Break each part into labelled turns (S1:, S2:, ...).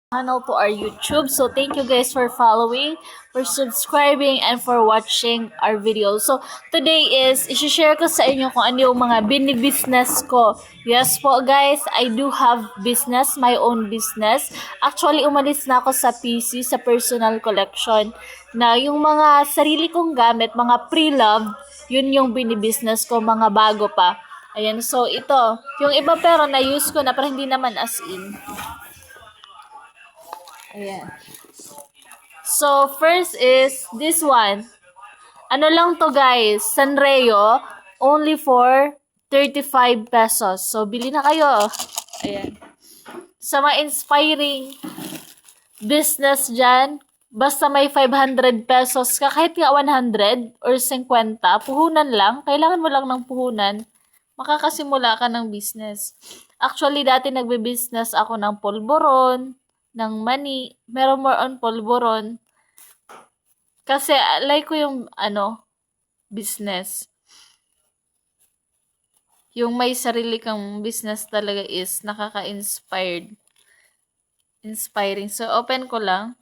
S1: Channel to our YouTube. So thank you guys for following, for subscribing, and for watching our videos. So today is i-share ko sa inyo kung ano yung mga bini-business ko. Yes po guys, I do have business, my own business. Actually, umalis na ako sa PC, sa personal collection, na yung mga sarili kong gamit, mga pre-loved, yun yung bini-business ko, mga bago pa. Ayan, so ito, yung iba pero na-use ko na pero hindi naman as in. Ayan. So, first is this one. Ano lang to guys, Sanreo, only for 35 pesos. So, bili na kayo. Ayan. Sa mga inspiring business dyan, basta may 500 pesos ka, kahit nga 100 or 50, puhunan lang. Kailangan mo lang ng puhunan. Makakasimula ka ng business. Actually, dati nagbe-business ako ng polvoron, ng mani, meron more on polvoron. Kasi like ko yung business. Yung may sarili kang business talaga is nakaka-inspired. Inspiring. So, open ko lang.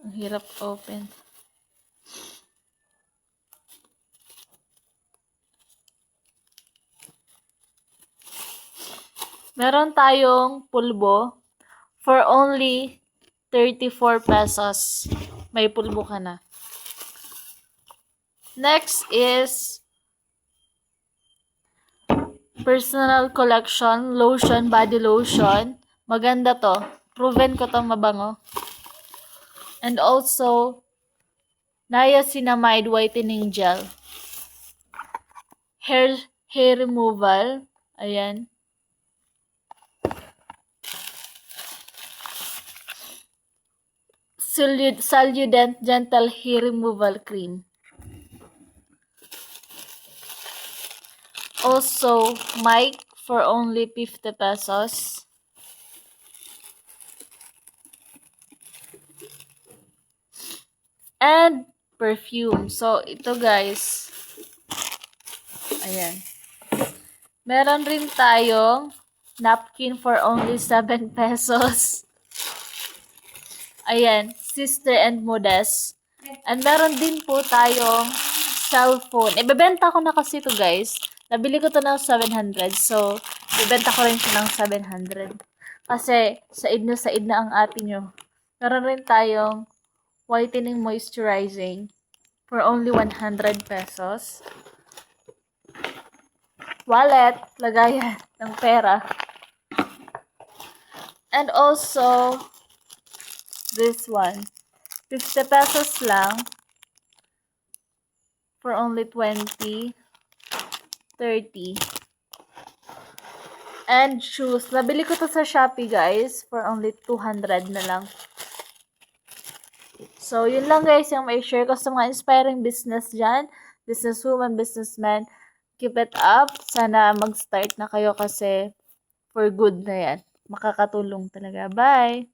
S1: Ang hirap open. Meron tayong pulbo for only 34 pesos. May pulbo ka na. Next is personal collection lotion, body lotion. Maganda to. Proven ko to mabango. And also niacinamide whitening gel. Hair removal. Ayan. Soludent Gentle Hair Removal Cream. Also, mic for only 50 pesos. And perfume. So, ito guys. Ayan. Meron rin tayong napkin for only 7 pesos. Ayan, Sister and Modest. And meron din po tayong cellphone. Ibebenta ko na kasi ito guys. Nabili ko to ng 700. So, ibebenta ko rin siya ng 700. Kasi, said na ang ate nyo. Meron rin tayong whitening moisturizing for only 100 pesos. Wallet, lagayan ng pera. And also, this one. 50 pesos lang. For only 20, 30. And shoes. Nabili ko to sa Shopee guys. For only 200 na lang. So, yun lang guys yung may share ko sa mga inspiring business dyan. Businesswoman, businessman. Keep it up. Sana mag-start na kayo kasi for good na yan. Makakatulong talaga. Bye!